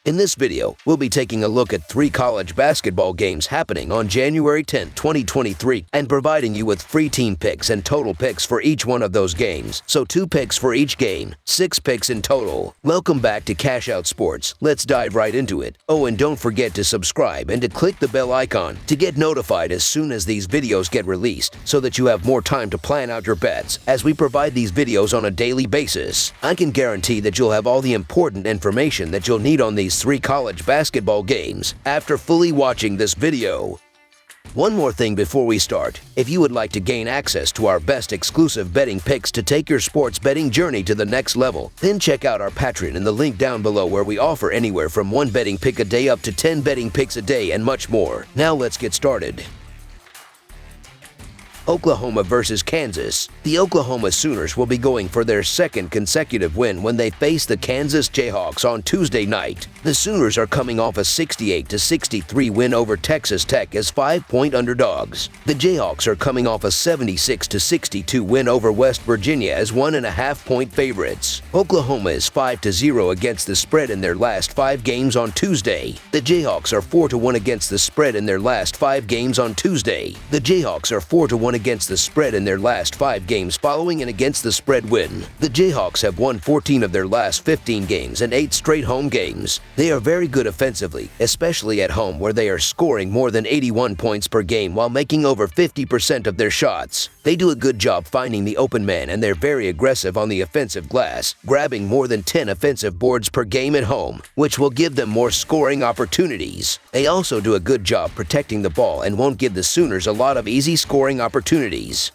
In this video, we'll be taking a look at 3 college basketball games happening on January 10, 2023, and providing you with free team picks and total picks for each one of those games. So 2 picks for each game, 6 picks in total. Welcome back to Cash Out Sports. Let's dive right into it. Oh, and don't forget to subscribe and to click the bell icon to get notified as soon as these videos get released, so that you have more time to plan out your bets as we provide these videos on a daily basis. I can guarantee that you'll have all the important information that you'll need on these 3 college basketball games after fully watching this video. One more thing before we start. If you would like to gain access to our best exclusive betting picks to take your sports betting journey to the next level, then check out our Patreon in the link down below, where we offer anywhere from 1 betting pick a day up to 10 betting picks a day and much more. Now let's get started. Oklahoma versus Kansas. The Oklahoma Sooners will be going for their 2nd consecutive win when they face the Kansas Jayhawks on Tuesday night. The Sooners are coming off a 68-63 win over Texas Tech as 5-point underdogs. The Jayhawks are coming off a 76-62 win over West Virginia as 1.5-point favorites. Oklahoma is 5-0 against the spread in their last 5 games on Tuesday. The Jayhawks are 4-1 against the spread in their last 5 games on Tuesday. The Jayhawks are 4-1 against the spread in their last 5 games following an against the spread win. The Jayhawks have won 14 of their last 15 games and 8 straight home games. They are very good offensively, especially at home, where they are scoring more than 81 points per game while making over 50% of their shots. They do a good job finding the open man, and they're very aggressive on the offensive glass, grabbing more than 10 offensive boards per game at home, which will give them more scoring opportunities. They also do a good job protecting the ball and won't give the Sooners a lot of easy scoring opportunities.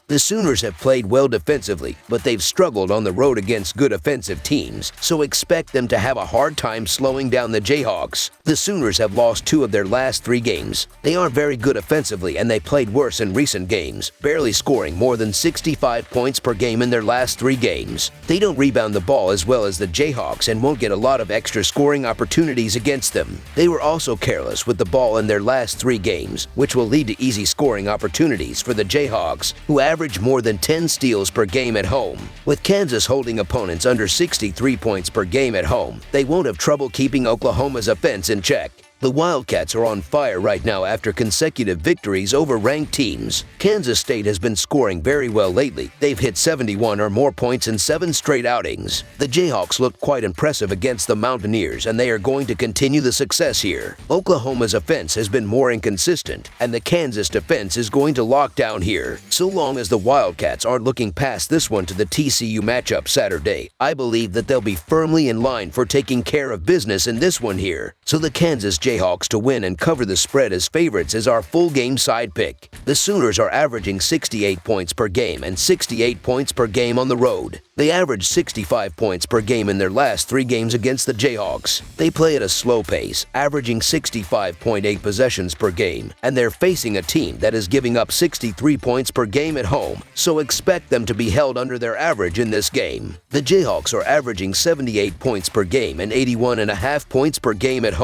The Sooners have played well defensively, but they've struggled on the road against good offensive teams, so expect them to have a hard time slowing down the Jayhawks. The Sooners have lost 2 of their last 3 games. They aren't very good offensively, and they played worse in recent games, barely scoring more than 65 points per game in their last 3 games. They don't rebound the ball as well as the Jayhawks and won't get a lot of extra scoring opportunities against them. They were also careless with the ball in their last 3 games, which will lead to easy scoring opportunities for the Jayhawks, who average more than 10 steals per game at home. With Kansas holding opponents under 63 points per game at home, they won't have trouble keeping Oklahoma's offense in check. The Wildcats are on fire right now after consecutive victories over ranked teams. Kansas State has been scoring very well lately. They've hit 71 or more points in 7 straight outings. The Jayhawks looked quite impressive against the Mountaineers, and they are going to continue the success here. Oklahoma's offense has been more inconsistent, and the Kansas defense is going to lock down here. So long as the Wildcats aren't looking past this one to the TCU matchup Saturday, I believe that they'll be firmly in line for taking care of business in this one here. So the Kansas Jayhawks to win and cover the spread as favorites is our full game side pick. The Sooners are averaging 68 points per game and 68 points per game on the road. They averaged 65 points per game in their last 3 games against the Jayhawks. They play at a slow pace, averaging 65.8 possessions per game, and they're facing a team that is giving up 63 points per game at home, so expect them to be held under their average in this game. The Jayhawks are averaging 78 points per game and 81.5 points per game at home.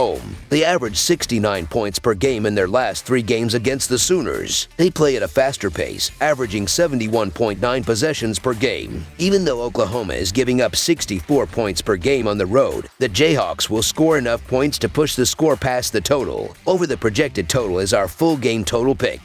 They averaged 69 points per game in their last 3 games against the Sooners. They play at a faster pace, averaging 71.9 possessions per game. Even though Oklahoma is giving up 64 points per game on the road, the Jayhawks will score enough points to push the score past the total. Over the projected total is our full game total pick.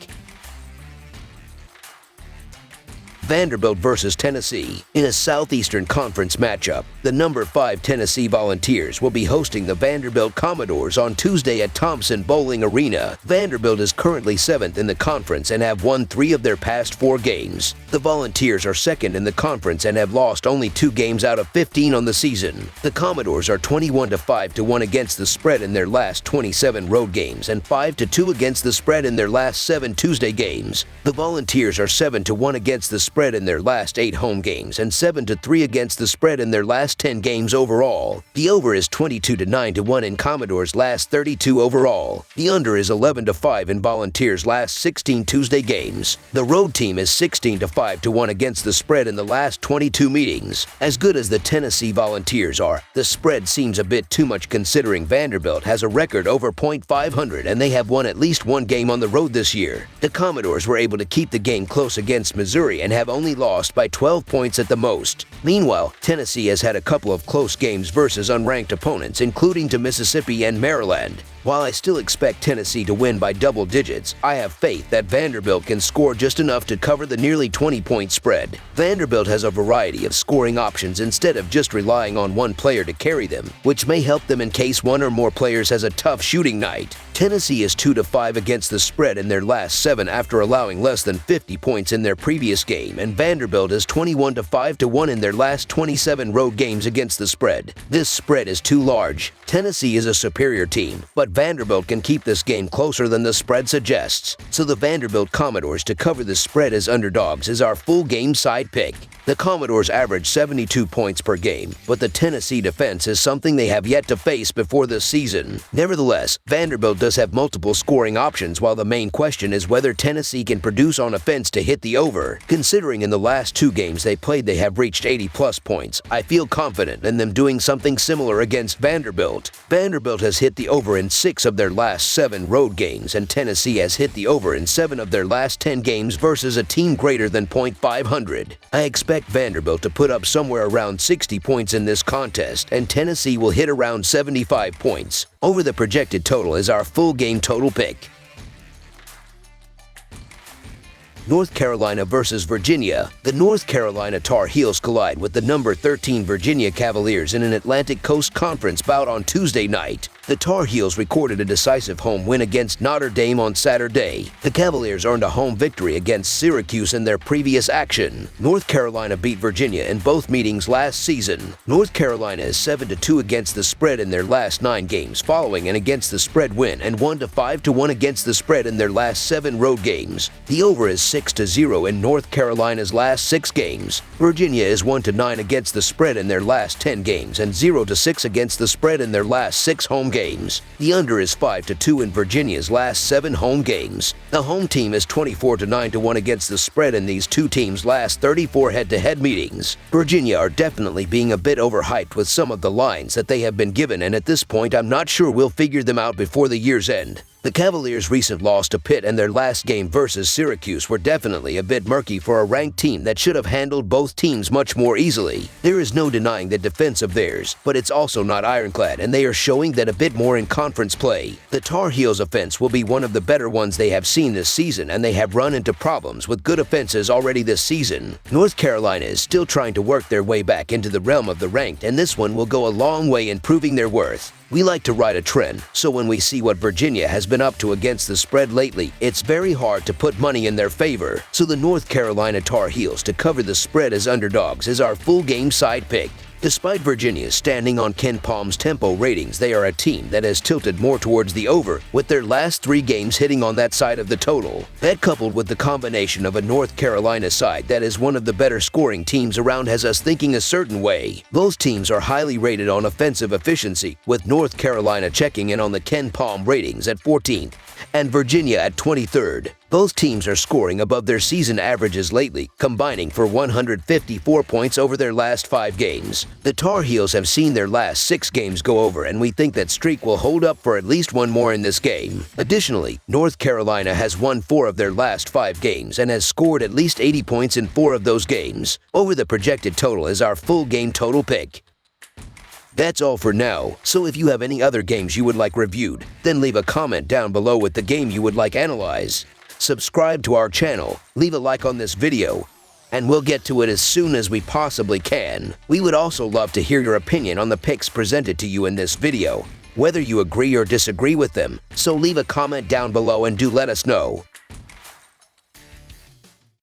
Vanderbilt versus Tennessee. In a Southeastern Conference matchup, the number 5 Tennessee Volunteers will be hosting the Vanderbilt Commodores on Tuesday at Thompson Bowling Arena. Vanderbilt is currently 7th in the conference and have won 3 of their past 4 games. The Volunteers are 2nd in the conference and have lost only 2 games out of 15 on the season. The Commodores are 21-5-1 against the spread in their last 27 road games and 5-2 against the spread in their last 7 Tuesday games. The Volunteers are 7-1 against the spread in their last 8 home games and 7-3 against the spread in their last 10 games overall. The over is 22-9-1 in Commodores' last 32 overall. The under is 11-5 in Volunteers' last 16 Tuesday games. The road team is 16-5-1 against the spread in the last 22 meetings. As good as the Tennessee Volunteers are, the spread seems a bit too much considering Vanderbilt has a record over .500 and they have won at least 1 game on the road this year. The Commodores were able to keep the game close against Missouri and have have only lost by 12 points at the most. Meanwhile, Tennessee has had a couple of close games versus unranked opponents, including to Mississippi and Maryland. While I still expect Tennessee to win by double digits, I have faith that Vanderbilt can score just enough to cover the nearly 20-point spread. Vanderbilt has a variety of scoring options instead of just relying on one player to carry them, which may help them in case one or more players has a tough shooting night. Tennessee is 2-5 against the spread in their last 7 after allowing less than 50 points in their previous game, and Vanderbilt is 21-5-1 in their last 27 road games against the spread. This spread is too large. Tennessee is a superior team, but Vanderbilt can keep this game closer than the spread suggests. So the Vanderbilt Commodores to cover the spread as underdogs is our full game side pick. The Commodores average 72 points per game, but the Tennessee defense is something they have yet to face before this season. Nevertheless, Vanderbilt does have multiple scoring options, while the main question is whether Tennessee can produce on offense to hit the over. Considering in the last 2 games they played they have reached 80-plus points, I feel confident in them doing something similar against Vanderbilt. Vanderbilt has hit the over in 6 of their last 7 road games, and Tennessee has hit the over in 7 of their last 10 games versus a team greater than .500. I expect Vanderbilt to put up somewhere around 60 points in this contest, and Tennessee will hit around 75 points. Over the projected total is our full game total pick. North Carolina versus Virginia. The North Carolina Tar Heels collide with the number 13 Virginia Cavaliers in an Atlantic Coast Conference bout on Tuesday night. The Tar Heels recorded a decisive home win against Notre Dame on Saturday. The Cavaliers earned a home victory against Syracuse in their previous action. North Carolina beat Virginia in both meetings last season. North Carolina is 7-2 against the spread in their last 9 games, following an against the spread win, and 1-5-1 against the spread in their last 7 road games. The over is 6-0 in North Carolina's last 6 games. Virginia is 1-9 against the spread in their last 10 games and 0-6 against the spread in their last 6 home games. The under is 5-2 in Virginia's last 7 home games. The home team is 24-9-1 against the spread in these 2 teams' last 34 head-to-head meetings. Virginia are definitely being a bit overhyped with some of the lines that they have been given, and at this point I'm not sure we'll figure them out before the year's end. The Cavaliers' recent loss to Pitt and their last game versus Syracuse were definitely a bit murky for a ranked team that should have handled both teams much more easily. There is no denying the defense of theirs, but it's also not ironclad, and they are showing that a bit more in conference play. The Tar Heels' offense will be one of the better ones they have seen this season, and they have run into problems with good offenses already this season. North Carolina is still trying to work their way back into the realm of the ranked, and this one will go a long way in proving their worth. We like to ride a trend, so when we see what Virginia has been up to against the spread lately, it's very hard to put money in their favor. So the North Carolina Tar Heels to cover the spread as underdogs is our full game side pick. Despite Virginia standing on Ken Palm's tempo ratings, they are a team that has tilted more towards the over, with their last 3 games hitting on that side of the total. That, coupled with the combination of a North Carolina side that is one of the better scoring teams around, has us thinking a certain way. Both teams are highly rated on offensive efficiency, with North Carolina checking in on the Ken Palm ratings at 14th and Virginia at 23rd. Both teams are scoring above their season averages lately, combining for 154 points over their last 5 games. The Tar Heels have seen their last 6 games go over, and we think that streak will hold up for at least one more in this game. Additionally, North Carolina has won 4 of their last 5 games and has scored at least 80 points in 4 of those games. Over the projected total is our full game total pick. That's all for now, so if you have any other games you would like reviewed, then leave a comment down below with the game you would like analyzed. Subscribe to our channel, leave a like on this video, and we'll get to it as soon as we possibly can. We would also love to hear your opinion on the picks presented to you in this video, whether you agree or disagree with them, so leave a comment down below and do let us know.